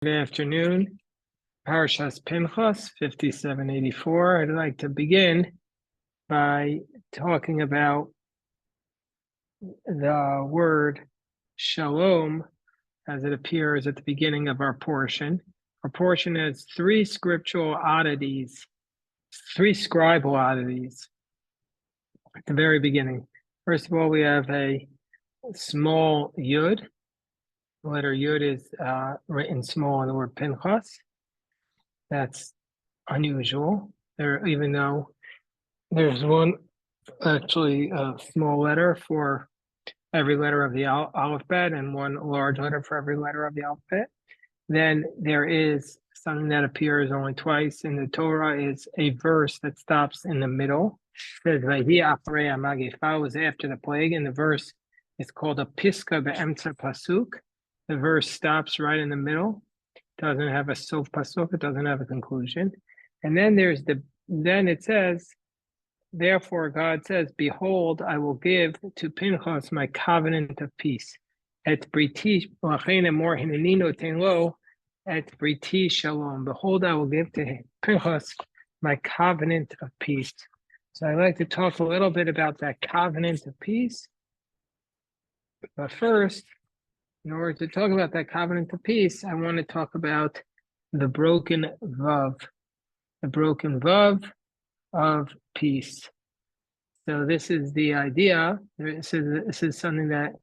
Good afternoon. Parshas Pinchas 5784. I'd like to begin by talking about the word shalom as it appears at the beginning of our portion. Our portion has three scriptural oddities, three scribal oddities at the very beginning. First of all, we have a small yud. The letter yud is written small in the word Pinchas. That's unusual. Even though there's one actually a small letter for every letter of the alphabet and one large letter for every letter of the alphabet. Then there is something that appears only twice in the Torah is a verse that stops in the middle. It says Vayhi Acharei HaMagifah was after the plague, and the verse is called a Piska Be'emtza Pasuk. The verse stops right in the middle. It doesn't have a sof pasuk, it doesn't have a conclusion. And then then it says, therefore God says, behold, I will give to Pinchas my covenant of peace. Et briti more hinenino tenlo, et briti shalom. Behold, I will give to Pinchas my covenant of peace. So I'd like to talk a little bit about that covenant of peace. But first, in order to talk about that covenant of peace, I want to talk about the broken Vav. The broken Vav of peace. So this is the idea. This is something that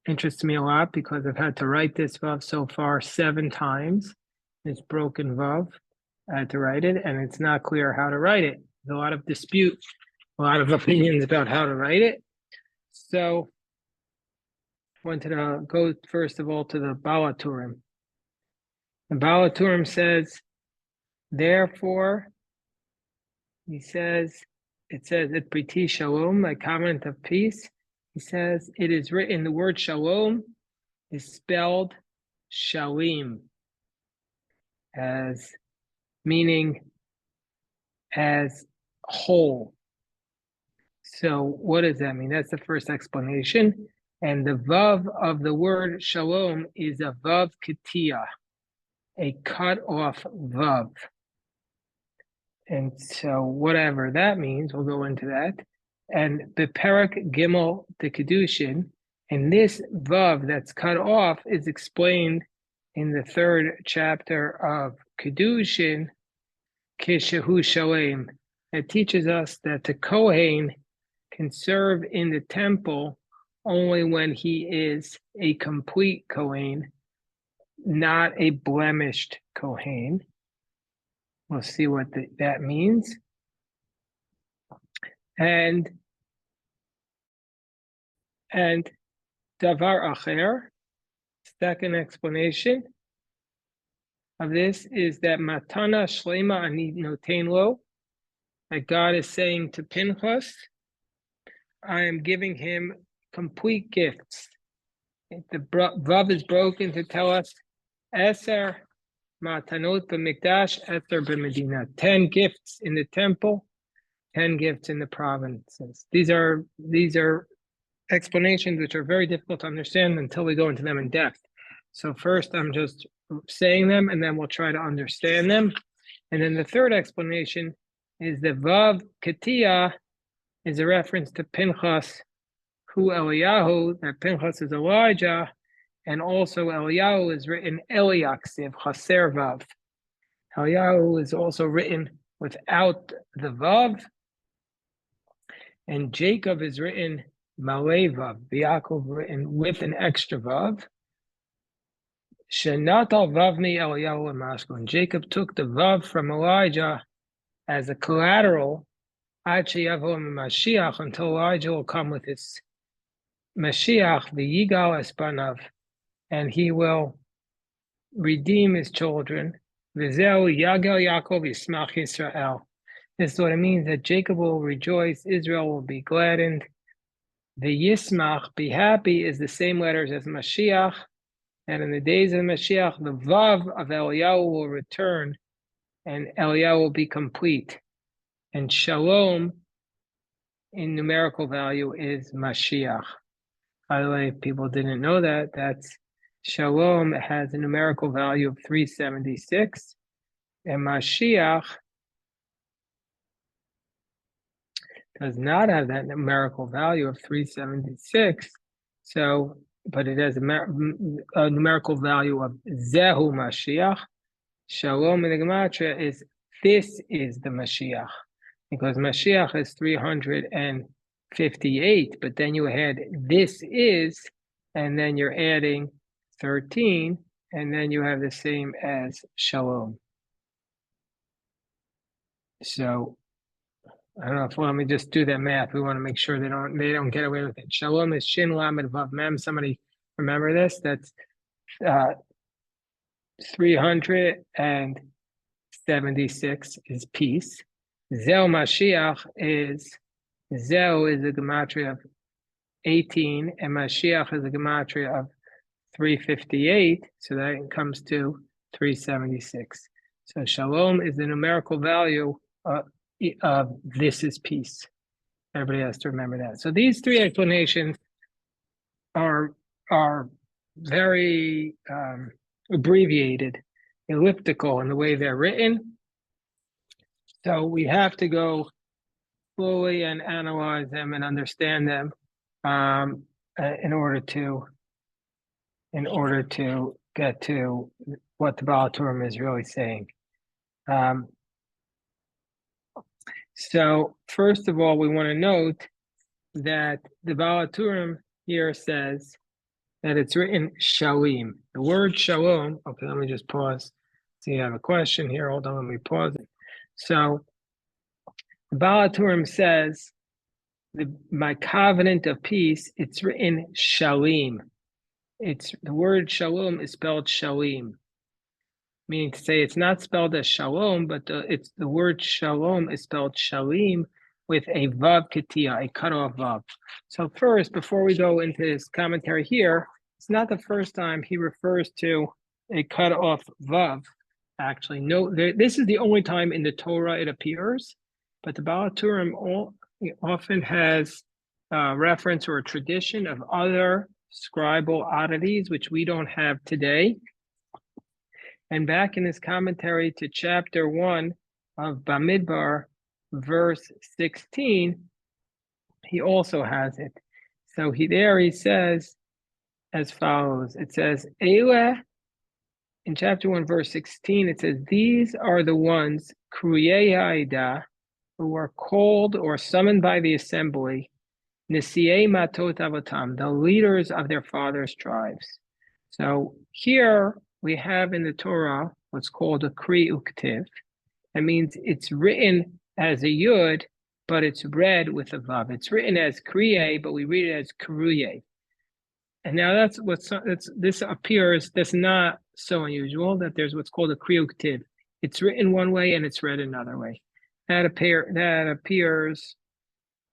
interests me a lot because I've had to write this Vav so far 7 times. This broken Vav. I had to write it, and it's not clear how to write it. There's a lot of dispute, a lot of opinions about how to write it. So I wanted to go first of all to the Balaturim. The Balaturim says, therefore, it says, at Briti Shalom, my covenant of peace. He says, it is written, the word Shalom is spelled Shalim, as meaning as whole. So what does that mean? That's the first explanation. And the Vav of the word Shalom is a Vav Ketia, a cut off Vav. And so whatever that means, we'll go into that. And Beperak Gimel de Kedushin, and this Vav that's cut off is explained in the 3rd chapter of Kedushin, Kishehu Shalem. It teaches us that the Kohen can serve in the temple only when he is a complete Kohen, not a blemished Kohen. We'll see what that means. And Davar Acher, second explanation of this is that Matana Shlema Ani Noten Lo, that God is saying to Pinchas, I am giving him complete gifts. The Vav is broken to tell us Eser Matanot b'Mikdash, Eser b'Medina. 10 gifts in the temple, 10 gifts in the provinces. These are explanations which are very difficult to understand until we go into them in depth. So first, I'm just saying them, and then we'll try to understand them. And then the third explanation is that Vav Ketia is a reference to Pinchas, who Eliyahu, that Pinchas is Elijah, and also Eliyahu is written Eliaksiv, Chaser Vav. Eliyahu is also written without the Vav, and Jacob is written Malay Vav, Yaakov written with an extra Vav. Shenatal Vavmi Eliyahu and Mashko. And Jacob took the Vav from Elijah as a collateral until Elijah will come with his Mashiach, the Yigal Espanav, and he will redeem his children. V'zeu Yagel Yaakov Yismach Yisrael. This is what it means, that Jacob will rejoice, Israel will be gladdened. The Yismach, be happy, is the same letters as Mashiach, and in the days of Mashiach, the Vav of Eliyahu will return, and Eliyahu will be complete. And Shalom, in numerical value, is Mashiach. By the way, if people didn't know that, that's Shalom has a numerical value of 376, and Mashiach does not have that numerical value of 376. So, but it has a numerical value of Zehu Mashiach. Shalom in the Gematria is this is the Mashiach, because Mashiach is 358, but then you add this is, and then you're adding 13, and then you have the same as Shalom. So I don't know if let me just do that math. We want to make sure they don't get away with it. Shalom is Shin Lamed Vav Mem. Somebody remember this? That's 376 is peace. Zel Mashiach is Zel is a gematria of 18, and Mashiach is a gematria of 358. So that comes to 376. So Shalom is the numerical value of this is peace. Everybody has to remember that. So these three explanations are very abbreviated, elliptical in the way they're written. So we have to go slowly and analyze them and understand them in order to get to what the Baal Turim is really saying. So first of all, we want to note that the Baal Turim here says that it's written Shalim. The word Shalom, okay, let me just pause. See, I have a question here. Hold on, let me pause it. So the Baal Turim says, my covenant of peace, it's written Shalim. It's the word Shalom is spelled Shalim, meaning to say it's not spelled as Shalom, but it's the word Shalom is spelled Shalim with a Vav Ketia, a cut-off Vav. So first, before we go into his commentary here, it's not the first time he refers to a cut-off Vav. Actually, no, this is the only time in the Torah it appears, but the Baal Turim often has a reference or a tradition of other scribal oddities, which we don't have today. And back in his commentary to chapter 1 of Bamidbar, verse 16, he also has it. So he says as follows. It says, Eile, in chapter 1, verse 16, it says, these are the ones, Kriyei Ha'ida, who are called or summoned by the assembly, Nisiei Matot Avotam, the leaders of their fathers' tribes. So here we have in the Torah what's called a Kri Uktiv. That means it's written as a Yud, but it's read with a Vav. It's written as Kriye, but we read it as Kruye. And now that's not so unusual that there's what's called a Kri Uktiv. It's written one way and it's read another way. That appears,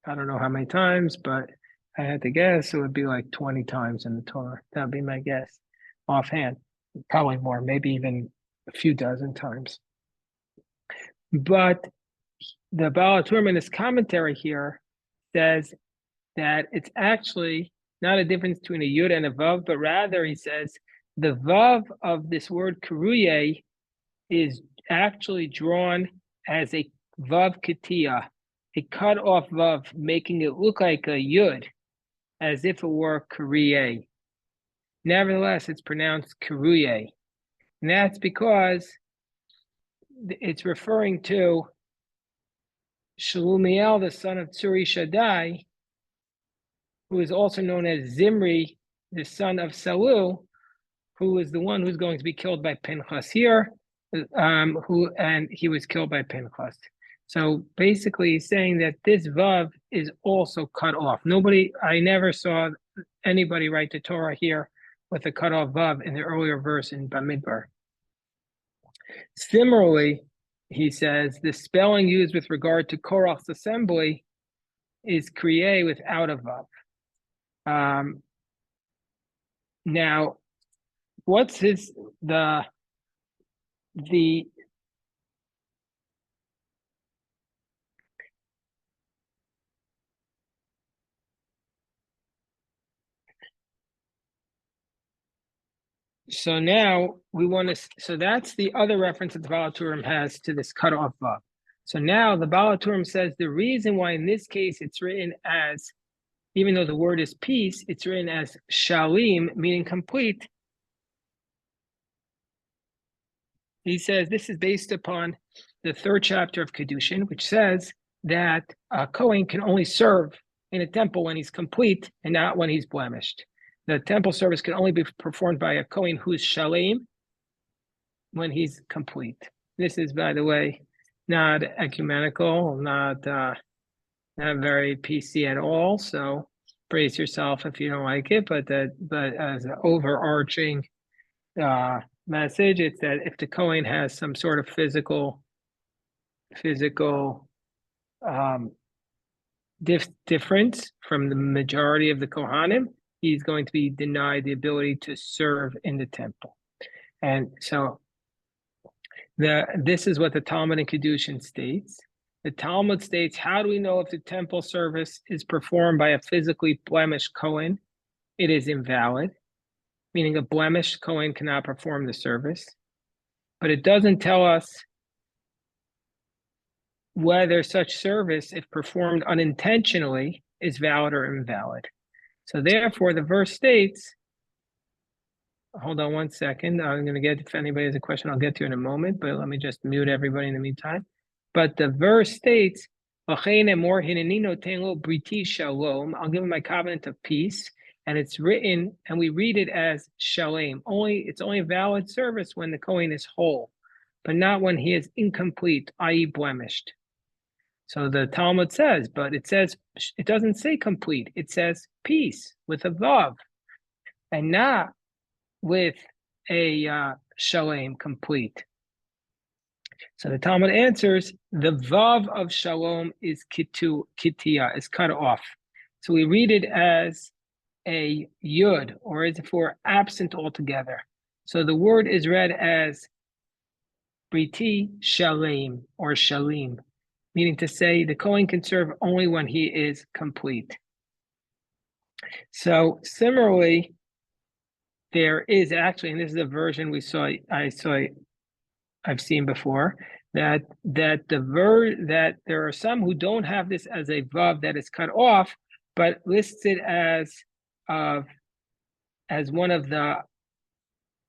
I don't know how many times, but I had to guess it would be like 20 times in the Torah. That would be my guess offhand. Probably more, maybe even a few dozen times. But the Baal Turim in his commentary here says that it's actually not a difference between a Yud and a Vav, but rather he says the Vav of this word Karuye is actually drawn as a Vav Ketia, a cut off Vav, making it look like a Yud, as if it were Karuye. Nevertheless, it's pronounced Karuye. And that's because it's referring to Shalumiel, the son of Tsuri Shaddai, who is also known as Zimri, the son of Salu, who is the one who's going to be killed by Pinchas here, and he was killed by Pinchas. So basically, he's saying that this Vav is also cut off. I never saw anybody write the Torah here with a cut off Vav in the earlier verse in Bamidbar. Similarly, he says the spelling used with regard to Korach's assembly is Kriye without a Vav. Now, what's the So now we want to, so that's the other reference that the Baal HaTurim has to this cutoff vav. So now the Baal HaTurim says the reason why in this case it's written as, even though the word is peace, it's written as shalim, meaning complete. He says this is based upon the third chapter of Kedushin, which says that a Kohen can only serve in a temple when he's complete and not when he's blemished. The temple service can only be performed by a Kohen who's shalim when he's complete. This is, by the way, not ecumenical, not very PC at all. So brace yourself if you don't like it. But as an overarching message, it's that if the Kohen has some sort of physical difference from the majority of the Kohanim, he's going to be denied the ability to serve in the temple. And so this is what the Talmud in Kedushin states. The Talmud states, how do we know if the temple service is performed by a physically blemished Kohen? It is invalid, meaning a blemished Kohen cannot perform the service. But it doesn't tell us whether such service, if performed unintentionally, is valid or invalid. So therefore, the verse states, hold on one second. I'm going to get, if anybody has a question, I'll get to in a moment, but let me just mute everybody in the meantime. But the verse states, I'll give him my covenant of peace. And it's written, and we read it as shalem. It's only valid service when the Kohen is whole, but not when he is incomplete, i.e. blemished. So the Talmud says, but it doesn't say complete. It says peace with a vav, and not with a shalem, complete. So the Talmud answers, the vav of shalom is kitia, is cut off. So we read it as a yud, or as if we're absent altogether. So the word is read as briti shalem, or shalim, meaning to say the Kohen can serve only when he is complete. So similarly, there is actually, and this is a version I've seen before, that there are some who don't have this as a vav that is cut off, but lists it as one of the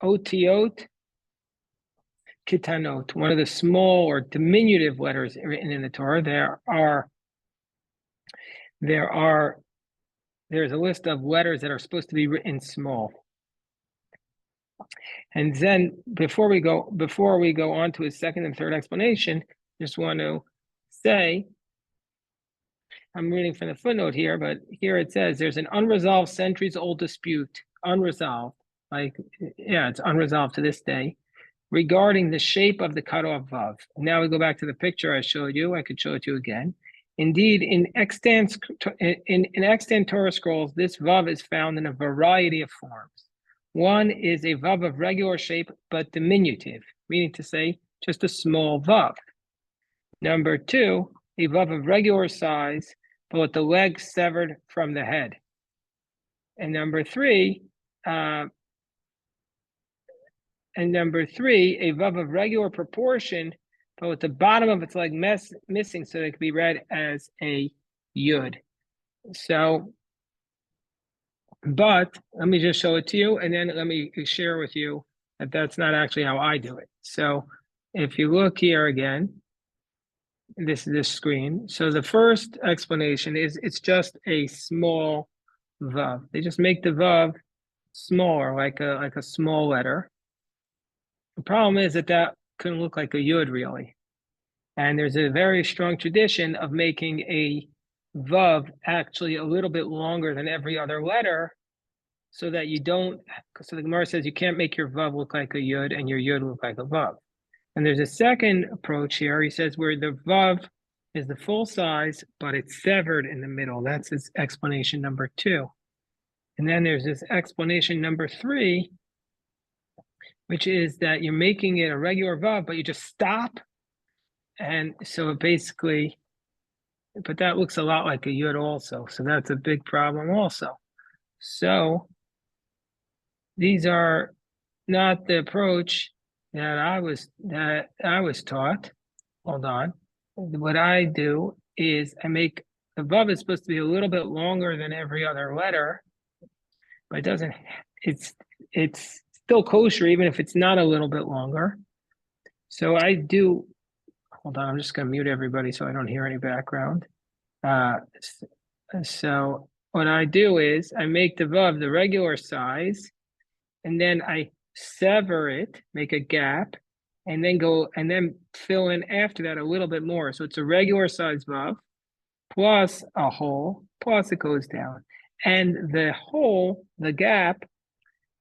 otiot kitanot, one of the small or diminutive letters written in the Torah. There's a list of letters that are supposed to be written small. And then before we go on to his second and third explanation, just want to say, I'm reading from the footnote here, but here it says there's an unresolved centuries-old dispute, unresolved, it's unresolved to this day, regarding the shape of the cutoff vav. Now we go back to the picture I showed you. I could show it to you again. Indeed, in extant Torah scrolls, this vav is found in a variety of forms. One is a vav of regular shape, but diminutive, meaning to say just a small vav. Number two, a vav of regular size, but with the legs severed from the head. And number three, a vav of regular proportion, but with the bottom of its leg missing, so that it can be read as a yud. So, but let me just show it to you, and then let me share with you that that's not actually how I do it. So if you look here again, this is the screen. So the first explanation is it's just a small vav. They just make the vav smaller, like a small letter. The problem is that couldn't look like a yud really. And there's a very strong tradition of making a vav actually a little bit longer than every other letter, so that you don't, so the Gemara says you can't make your vav look like a yud and your yud look like a vav. And there's a second approach here. He says where the vav is the full size, but it's severed in the middle. That's his explanation number two. And then there's this explanation number three, which is that you're making it a regular vav, but you just stop. And so it basically, but that looks a lot like a yud also. So that's a big problem also. So these are not the approach that I was taught. Hold on. What I do is I make the vav is supposed to be a little bit longer than every other letter, but it doesn't. It's still kosher even if it's not a little bit longer. So I do. Hold on. I'm just going to mute everybody so I don't hear any background. So what I do is I make the vav the regular size, and then I sever it, make a gap, and then fill in after that a little bit more. So it's a regular size vav plus a hole, plus it goes down. And the hole, the gap,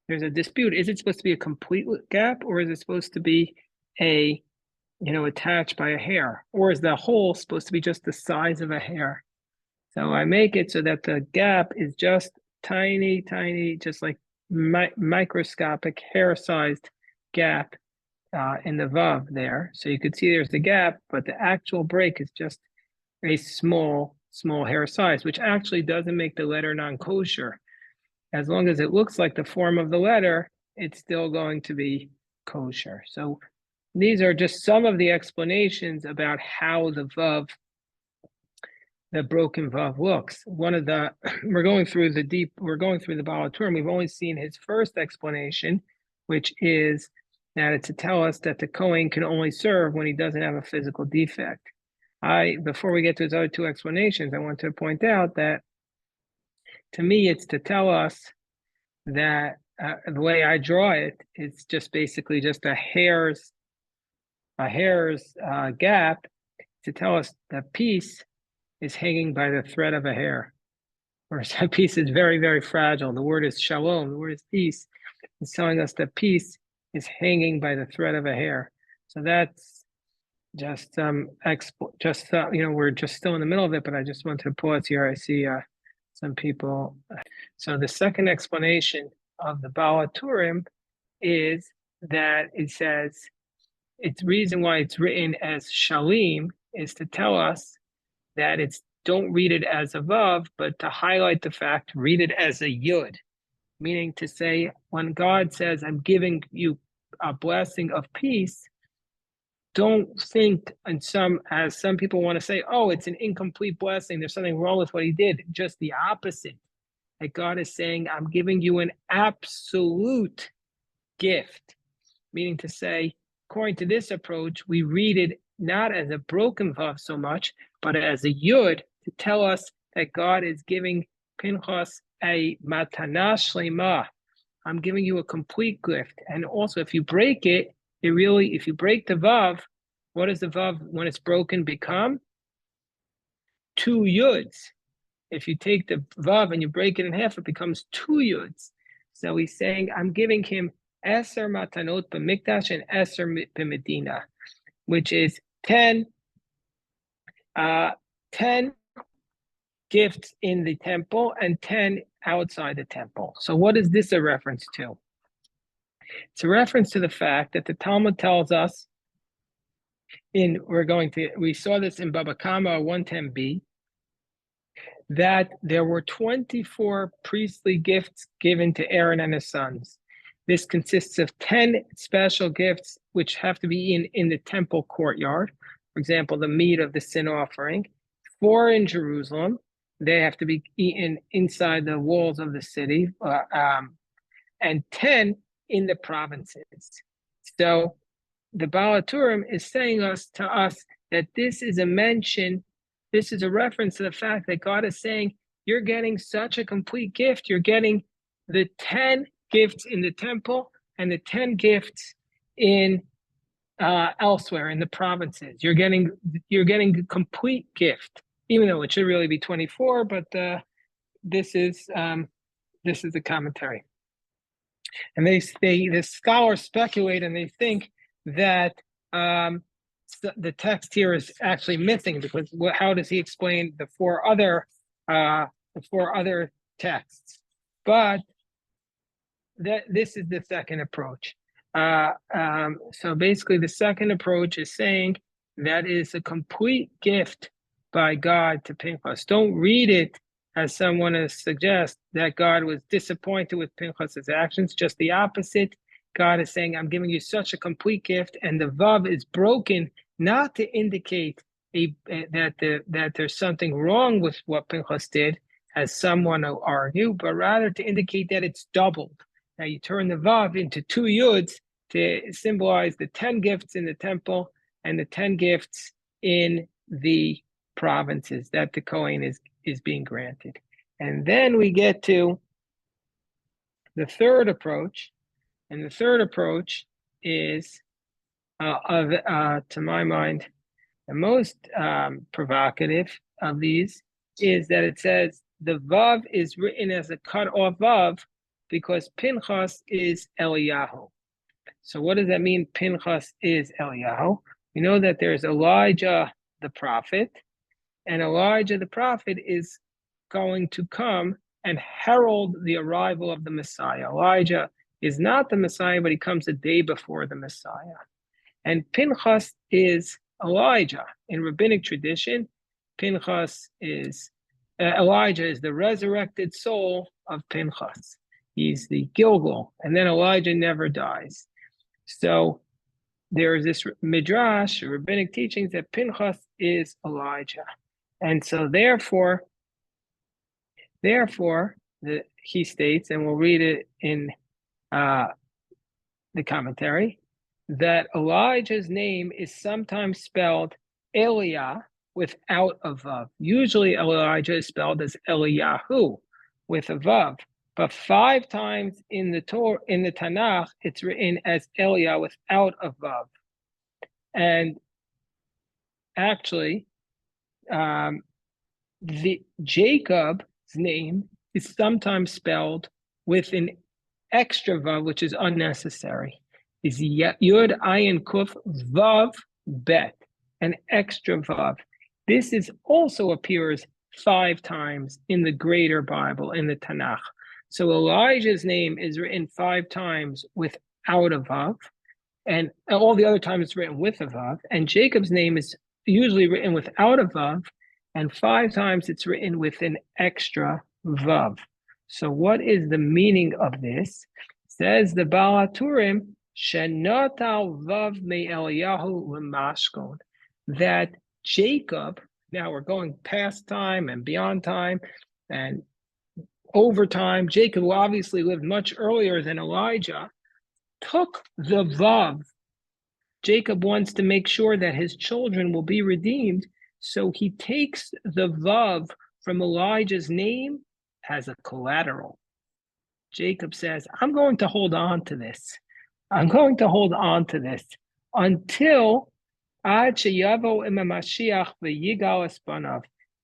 there's a dispute. Is it supposed to be a complete gap, or is it supposed to be attached by a hair? Or is the hole supposed to be just the size of a hair? So I make it so that the gap is just tiny, just like microscopic hair-sized gap in the vav there. So you could see there's the gap, but the actual break is just a small hair size, which actually doesn't make the letter non-kosher. As long as it looks like the form of the letter, it's still going to be kosher. So these are just some of the explanations about how the broken vav looks. We're going through the Baal HaTurim. We've only seen his first explanation, which is that it's to tell us that the Kohen can only serve when he doesn't have a physical defect. Before we get to his other two explanations, I want to point out that to me, it's to tell us that the way I draw it, it's just basically just a hair's gap to tell us that piece is hanging by the thread of a hair. Whereas that piece is very, very fragile. The word is shalom, the word is peace. It's telling us that peace is hanging by the thread of a hair. So that's just we're just still in the middle of it, but I just want to pause here. I see some people. So the second explanation of the Baal HaTurim is that it says it's reason why it's written as shalim is to tell us that it's don't read it as a vav, but to highlight the fact, read it as a yud, meaning to say when God says, I'm giving you a blessing of peace, don't think as some people want to say, oh, it's an incomplete blessing. There's something wrong with what he did. Just the opposite. That God is saying, I'm giving you an absolute gift, meaning to say, according to this approach, we read it not as a broken vav so much, but as a yud to tell us that God is giving Pinchas a matana shlema. I'm giving you a complete gift. And also, if you break it, if you break the vav, what does the vav, when it's broken, become? Two yuds. If you take the vav and you break it in half, it becomes two yuds. So he's saying, I'm giving him eser matanot b'mikdash and eser b'medina, which is 10 gifts in the temple and 10 outside the temple. So what is this a reference to? It's a reference to the fact that the Talmud tells us we saw this in Baba Kama 110b, that there were 24 priestly gifts given to Aaron and his sons. This consists of 10 special gifts which have to be in the temple courtyard. For example, the meat of the sin offering. 4 in Jerusalem. They have to be eaten inside the walls of the city. And 10 in the provinces. So the Baal HaTurim is saying to us that this is a reference to the fact that God is saying, you're getting such a complete gift. You're getting the 10 gifts in the temple and the 10 gifts in elsewhere in the provinces. You're getting a complete gift, even though it should really be 24, but this is the commentary. And the scholars speculate and they think that the text here is actually missing, because how does he explain the four other texts? But this is the second approach. So basically, the second approach is saying that is a complete gift by God to Pinchas. Don't read it as someone has suggested that God was disappointed with Pinchas's actions. Just the opposite. God is saying, I'm giving you such a complete gift, and the Vav is broken not to indicate that there's something wrong with what Pinchas did, as someone will argue, but rather to indicate that it's doubled. Now you turn the Vav into two Yuds to symbolize the 10 gifts in the temple and the 10 gifts in the provinces that the Kohen is being granted. And then we get to the third approach, and the third approach is, to my mind, the most provocative of these, is that it says the Vav is written as a cut-off Vav because Pinchas is Eliyahu. So what does that mean, Pinchas is Eliyahu? We know that there's Elijah the prophet, and Elijah the prophet is going to come and herald the arrival of the Messiah. Elijah is not the Messiah, but he comes a day before the Messiah. And Pinchas is Elijah. In rabbinic tradition, Pinchas is, Elijah is the resurrected soul of Pinchas. He's the Gilgal, and then Elijah never dies. So there is this midrash, rabbinic teachings, that Pinchas is Elijah. And so therefore, he states, and we'll read it in the commentary, that Elijah's name is sometimes spelled Eliah without a Vav. Usually Elijah is spelled as Eliyahu with a Vav, but 5 times in the Tanakh, it's written as Eliah without a Vav. And actually, the Jacob's name is sometimes spelled with an extra Vav, which is unnecessary. Is Yud Ayin Kuf Vav Bet, an extra Vav. This also appears 5 times in the Greater Bible, in the Tanakh. So Elijah's name is written 5 times without a Vav, and all the other times it's written with a Vav. And Jacob's name is usually written without a Vav, and 5 times it's written with an extra Vav. So what is the meaning of this? Says the Baal HaTurim, Shenotal Vav me Eliyahu l'mashkon, that Jacob, now we're going past time and beyond time and over time, Jacob, who obviously lived much earlier than Elijah, took the Vav. Jacob wants to make sure that his children will be redeemed, so he takes the Vav from Elijah's name as a collateral. Jacob says, I'm going to hold on to this. I'm going to hold on to this until he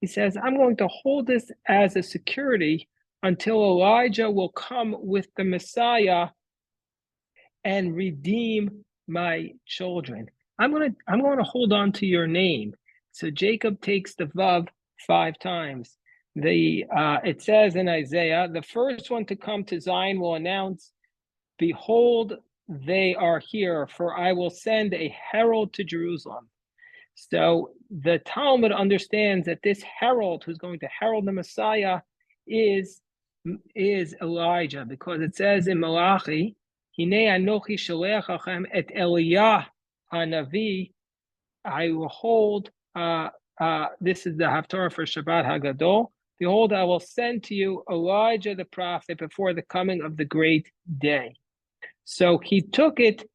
says, I'm going to hold this as a security until Elijah will come with the Messiah and redeem my children. I'm going to hold on to your name. So Jacob takes the Vav 5 times. It says in Isaiah, the first one to come to Zion will announce, behold, they are here, for I will send a herald to Jerusalem. So the Talmud understands that this herald who's going to herald the Messiah is Elijah, because it says in Malachi, Hinei anochi sholeach achem et Eliyah hanavi. I will hold, this is the Haftarah for Shabbat Hagadol. Behold, I will send to you Elijah the prophet before the coming of the great day. So he took it,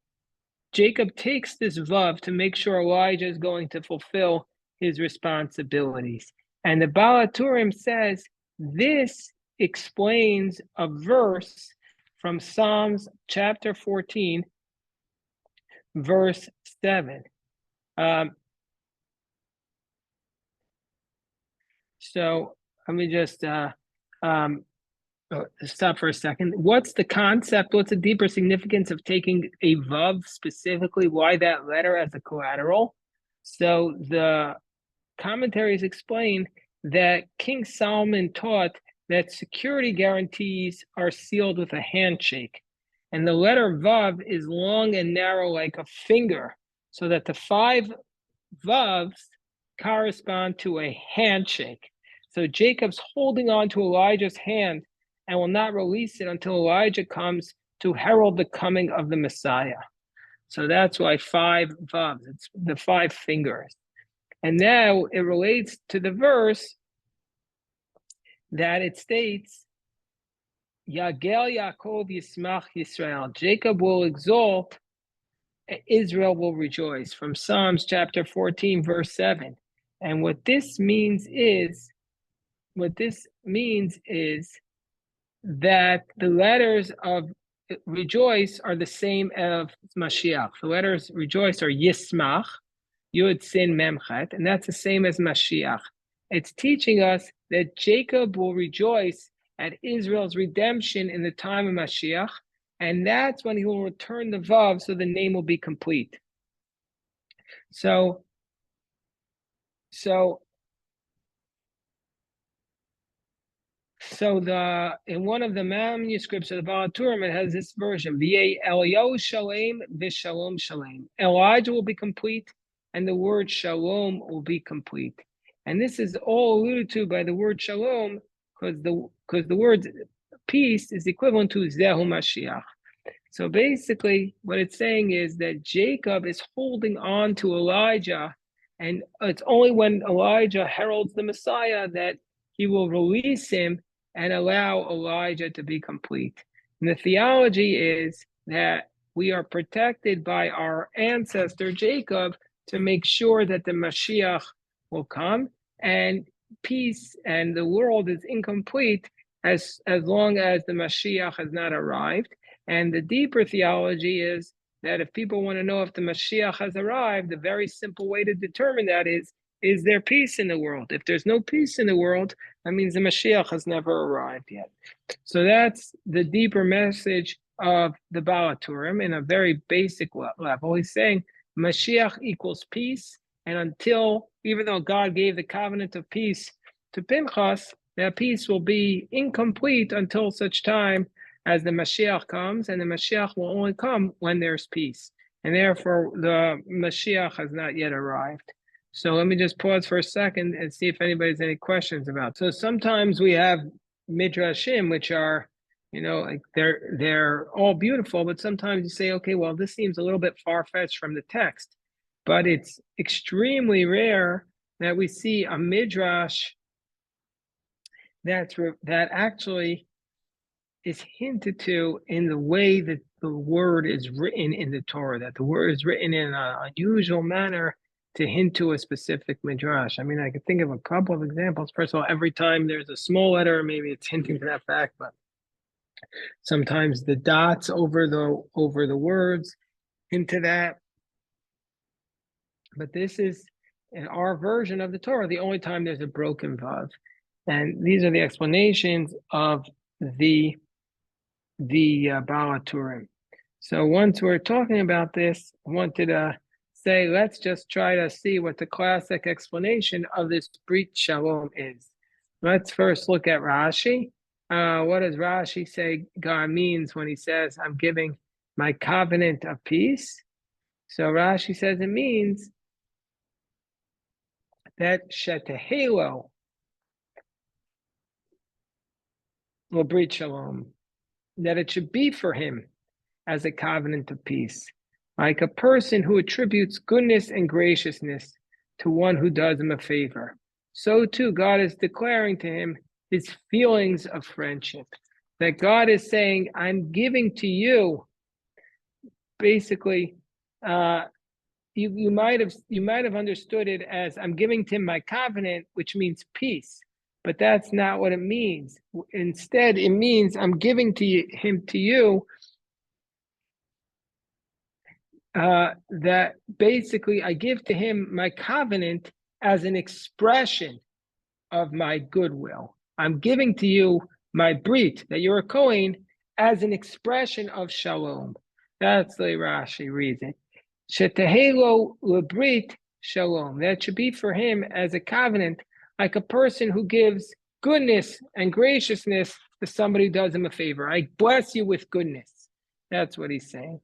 Jacob takes this Vav to make sure Elijah is going to fulfill his responsibilities. And the Baal HaTurim says this explains a verse from Psalms chapter 14, verse 7. So let me just stop for a second. What's the concept? What's the deeper significance of taking a Vav specifically? Why that letter as a collateral? So the commentaries explain that King Solomon taught that security guarantees are sealed with a handshake. And the letter Vav is long and narrow like a finger, so that the 5 Vavs correspond to a handshake. So Jacob's holding on to Elijah's hand and will not release it until Elijah comes to herald the coming of the Messiah. So that's why 5 Vavs, it's the 5 fingers. And now it relates to the verse that it states, Yagel Yaakov Yismach Yisrael. Jacob will exalt, Israel will rejoice, from Psalms chapter 14, verse 7. And what this means is that the letters of rejoice are the same as Mashiach. The letters rejoice are Yismach, Yud Sin Memchet, and that's the same as Mashiach. It's teaching us that Jacob will rejoice at Israel's redemption in the time of Mashiach, and that's when he will return the Vav, so the name will be complete. So in one of the manuscripts of the Baal Turim, it has this version: "V'yei Elyo Shalem v'Shalom Shalem." Elijah will be complete, and the word Shalom will be complete. And this is all alluded to by the word Shalom, because the word peace is equivalent to Zehu Mashiach. So basically, what it's saying is that Jacob is holding on to Elijah, and it's only when Elijah heralds the Messiah that he will release him and allow Elijah to be complete. And the theology is that we are protected by our ancestor Jacob to make sure that the Mashiach will come, and peace and the world is incomplete as long as the Mashiach has not arrived. And the deeper theology is that if people want to know if the Mashiach has arrived, the very simple way to determine that is there peace in the world? If there's no peace in the world, that means the Mashiach has never arrived yet. So that's the deeper message of the Baal Turim in a very basic level. He's saying Mashiach equals peace, and until, even though God gave the covenant of peace to Pinchas, that peace will be incomplete until such time as the Mashiach comes, and the Mashiach will only come when there's peace. And therefore, the Mashiach has not yet arrived. So let me just pause for a second and see if anybody has any questions about it. So sometimes we have midrashim, which are, like they're all beautiful, but sometimes you say, okay, well, this seems a little bit far-fetched from the text. But it's extremely rare that we see a midrash that actually is hinted to in the way that the word is written in the Torah, that the word is written in an unusual manner to hint to a specific midrash. I mean, I could think of a couple of examples. First of all, every time there's a small letter, maybe it's hinting to that fact, but sometimes the dots over the words hint to that. But this is, in our version of the Torah, the only time there's a broken Vav. And these are the explanations of the Baal Turim. So once we're talking about this, I wanted to say, let's just try to see what the classic explanation of this Brit Shalom is. Let's first look at Rashi. What does Rashi say God means when he says, I'm giving my covenant of peace? So Rashi says it means that Shetehelo Brit Shalom, that it should be for him as a covenant of peace, like a person who attributes goodness and graciousness to one who does him a favor. So too, God is declaring to him his feelings of friendship. That God is saying, I'm giving to you, basically, you might have understood it as I'm giving to him my covenant, which means peace. But that's not what it means. Instead, it means I'm giving him to you, that basically I give to him my covenant as an expression of my goodwill. I'm giving to you my brit, that you're a Kohen, as an expression of shalom. That's the way Rashi reads it. Shetehelo lebrit shalom. That should be for him as a covenant, like a person who gives goodness and graciousness to somebody who does him a favor. I bless you with goodness. That's what he's saying.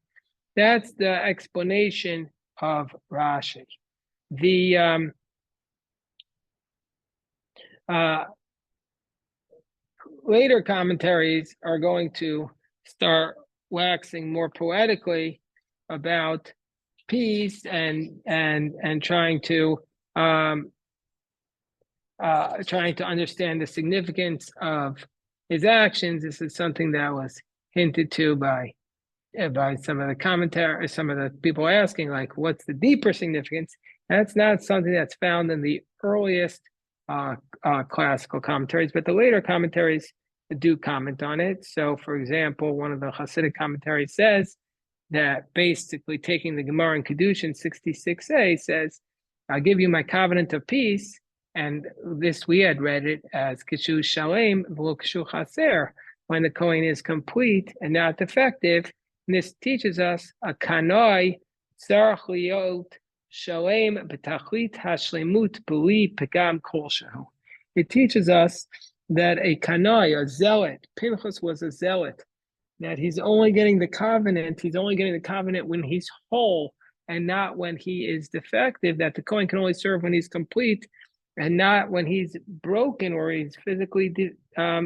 That's the explanation of Rashi. The later commentaries are going to start waxing more poetically about peace and trying to understand the significance of his actions. This is something that was hinted to by some of the commentary, some of the people asking, like, what's the deeper significance? That's not something that's found in the earliest classical commentaries, but the later commentaries do comment on it. So, for example, one of the Hasidic commentaries says that basically taking the Gemara in Kedushin 66a says, I'll give you my covenant of peace. And this, we had read it as Kishu Shalem, V'lo Kishu Chaser, when the Kohen is complete and not defective. And this teaches us a kanoi tzarach liot shalem b'tachlit hashlemut b'li pegam kol shehu. It teaches us that a kanoi, a zealot, Pinchas was a zealot, that he's only getting the covenant when he's whole and not when he is defective, that the Kohen can only serve when he's complete and not when he's broken or he's physically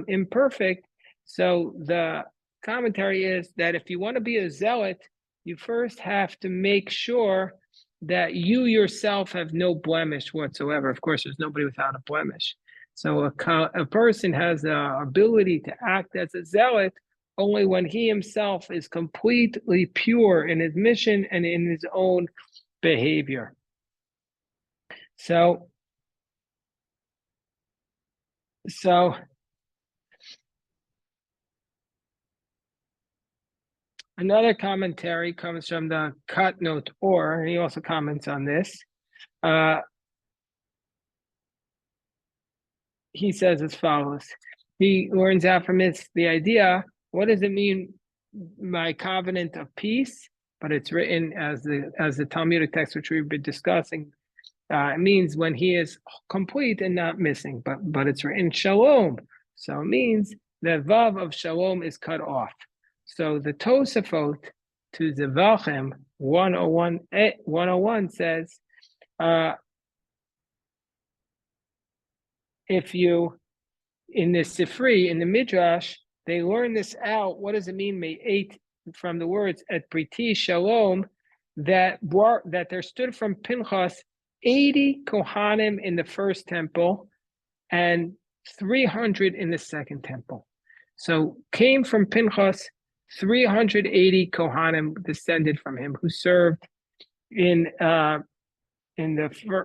imperfect. So the commentary is that if you want to be a zealot, you first have to make sure that you yourself have no blemish whatsoever. Of course, there's nobody without a blemish. So a person has the ability to act as a zealot only when he himself is completely pure in his mission and in his own behavior. So another commentary comes from the Katnot Or, and he also comments on this. He says as follows. He learns out from this the idea, what does it mean, my covenant of peace? But it's written as the Talmudic text, which we've been discussing. It means when he is complete and not missing, but it's written shalom. So it means the vav of shalom is cut off. So the Tosafot to Zevachim 101 says, if you, in the Sifri, in the Midrash, they learn this out. What does it mean? May 8 from the words at Briti Shalom, that there stood from Pinchas 80 Kohanim in the first temple and 300 in the second temple. So came from Pinchas 380 Kohanim descended from him who served in the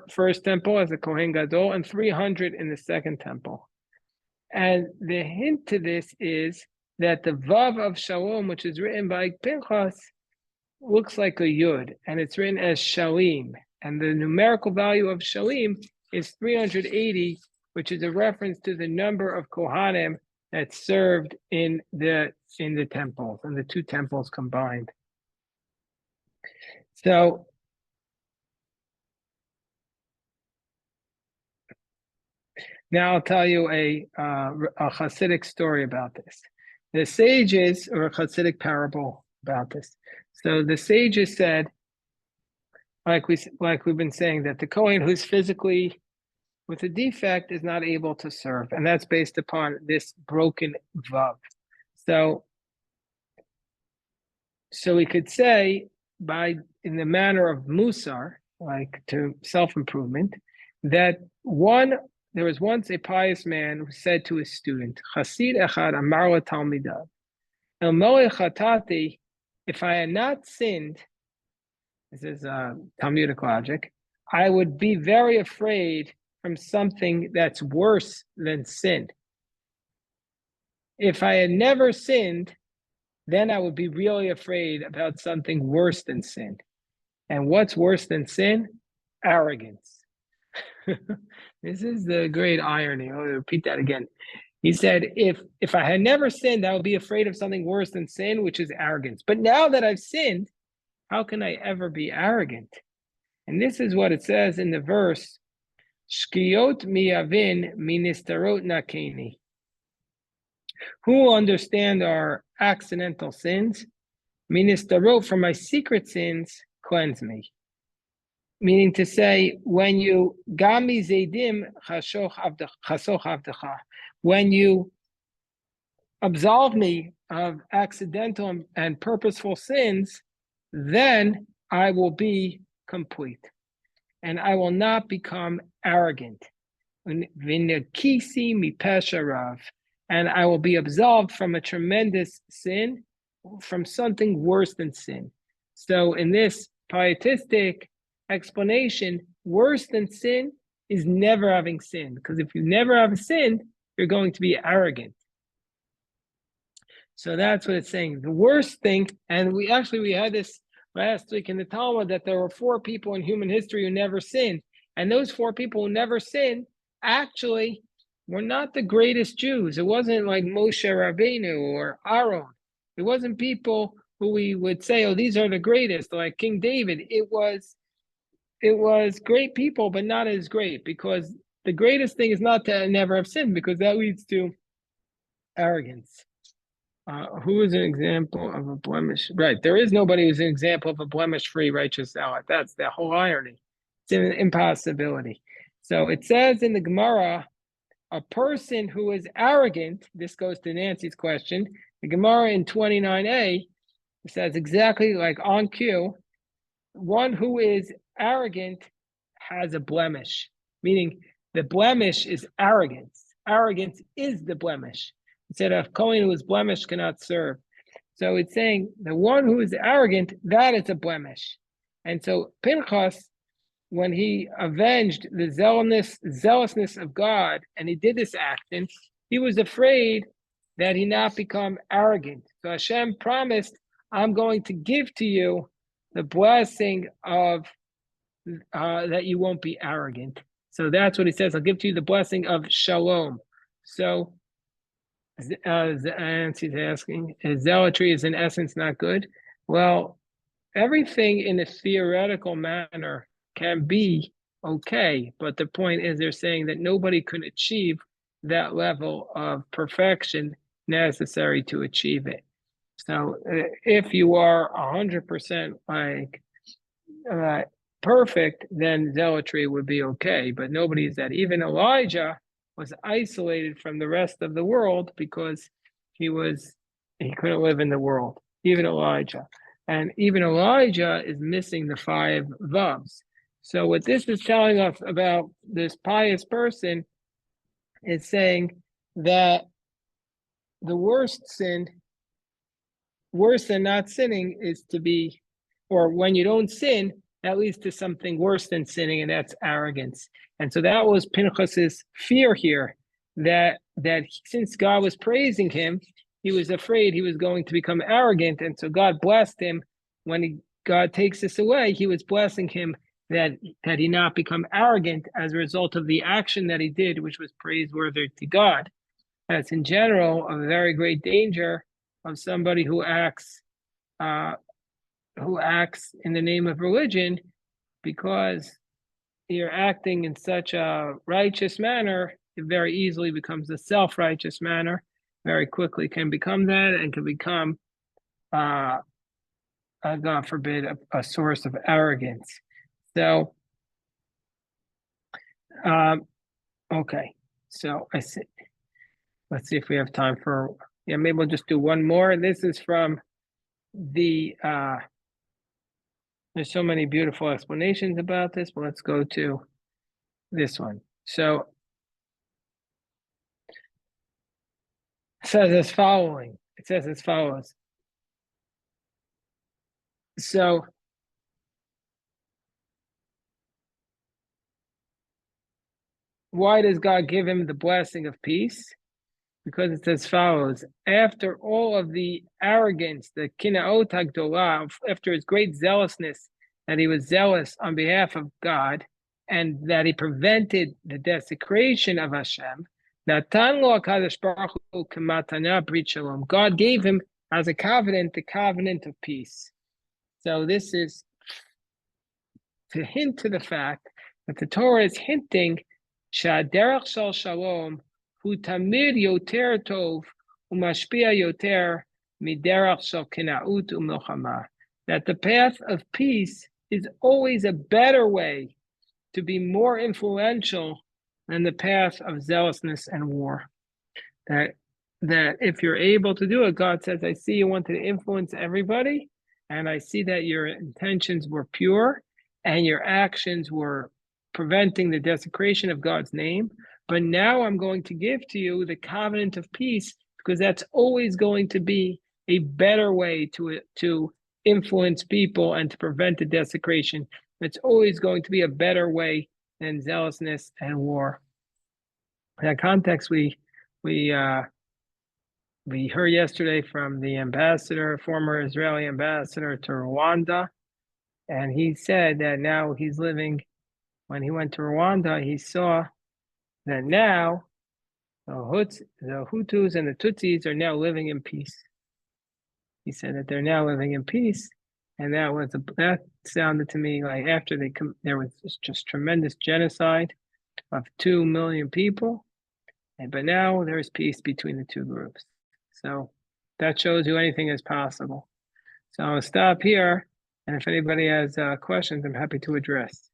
first temple as a Kohen Gadol and 300 in the second temple. And the hint to this is that the Vav of Shalom, which is written by Pinchas, looks like a Yud, and it's written as Shalim. And the numerical value of Shalim is 380, which is a reference to the number of Kohanim that served in the temples, and the two temples combined. So now I'll tell you a Hasidic story about this. The sages, or a Hasidic parable about this. So the sages said, like we've been saying, that the Kohen who's physically with a defect is not able to serve, and that's based upon this broken vav. So we could say, in the manner of musar, like to self-improvement, that there was once a pious man who said to his student, Chasid echad amar la talmidav, el moeh chatati, if I had not sinned, this is Talmudic logic, I would be very afraid from something that's worse than sin. If I had never sinned, then I would be really afraid about something worse than sin. And what's worse than sin? Arrogance. This is the great irony. I'll repeat that again. He said, if I had never sinned, I would be afraid of something worse than sin, which is arrogance. But now that I've sinned, how can I ever be arrogant? And this is what it says in the verse, Shkiot miyavin ministarot nakeni. Who will understand our accidental sins? Ministarot, from my secret sins, cleanse me. Meaning to say, when you gami zedim chasoch avdecha, when you absolve me of accidental and purposeful sins, then I will be complete, and I will not become arrogant. V'nekisi mipesha rav, and I will be absolved from a tremendous sin, from something worse than sin. So in this pietistic explanation, worse than sin is never having sinned, because if you never have sinned, you're going to be arrogant. So that's what it's saying. The worst thing, and we had this last week in the Talmud, that there were 4 people in human history who never sinned. And those 4 people who never sinned actually were not the greatest Jews. It wasn't like Moshe Rabbeinu or Aaron. It wasn't people who we would say, oh, these are the greatest, like King David. It was great people, but not as great, because the greatest thing is not to never have sinned, because that leads to arrogance. Who is an example of a blemish? Right, there is nobody who's an example of a blemish-free righteous zealot. That's the whole irony. It's an impossibility. So it says in the Gemara, a person who is arrogant, this goes to Nancy's question, the Gemara in 29a says exactly like on cue, one who is arrogant has a blemish, meaning the blemish is arrogance. Arrogance is the blemish. It said a Kohen who is blemished cannot serve. So it's saying the one who is arrogant, that is a blemish. And so Pinchas, when he avenged the zealousness of God, and he did this action, he was afraid that he not become arrogant. So Hashem promised, I'm going to give to you the blessing of that you won't be arrogant. So that's what he says. I'll give to you the blessing of shalom. So Nancy's asking, zealotry is in essence not good? Well, everything in a theoretical manner can be okay, but the point is they're saying that nobody can achieve that level of perfection necessary to achieve it. So if you are 100% like perfect, then zealotry would be okay, but nobody is that. Even Elijah was isolated from the rest of the world because he couldn't live in the world, even Elijah. And even Elijah is missing the 5 Vavs. So what this is telling us about this pious person is saying that the worst sin, worse than not sinning, is to be, or when you don't sin, that leads to something worse than sinning, and that's arrogance. And so that was Pinchas's fear here, that since God was praising him, he was afraid he was going to become arrogant. And so God blessed him. When God takes this away, he was blessing him that he not become arrogant as a result of the action that he did, which was praiseworthy to God. That's in general a very great danger of somebody who acts in the name of religion, because you're acting in such a righteous manner, it very easily becomes a self-righteous manner, very quickly can become that, and can become, God forbid, a source of arrogance. So, okay, so I see. Let's see if we have time for, maybe we'll just do one more. This is from the, there's so many beautiful explanations about this, but let's go to this one. So it says as following. It says as follows. So why does God give him the blessing of peace? Because it's as follows. After all of the arrogance, the kinaot hagdolah, after his great zealousness, that he was zealous on behalf of God, and that he prevented the desecration of Hashem, Natan lo HaKadosh Baruch Hu k'matana brit shalom. God gave him as a covenant, the covenant of peace. So this is to hint to the fact that the Torah is hinting שהדרך של שלום הוא תמיד יותר טוב ומשפיע יותר מדרך של קנאות ומלחמה. That the path of peace is always a better way to be more influential than the path of zealousness and war. That that if you're able to do it, God says, I see you wanted to influence everybody, and I see that your intentions were pure and your actions were preventing the desecration of God's name. But now I'm going to give to you the covenant of peace, because that's always going to be a better way to influence people and to prevent the desecration. It's always going to be a better way than zealousness and war. In that context, we heard yesterday from the ambassador, former Israeli ambassador to Rwanda, and he said that now he's living. When he went to Rwanda, he saw that now the Hutus and the Tutsis are now living in peace. He said that they're now living in peace, and that sounded to me like after there was just tremendous genocide of 2 million people, but now there's peace between the two groups. So that shows you anything is possible. So I'll stop here, and if anybody has questions, I'm happy to address.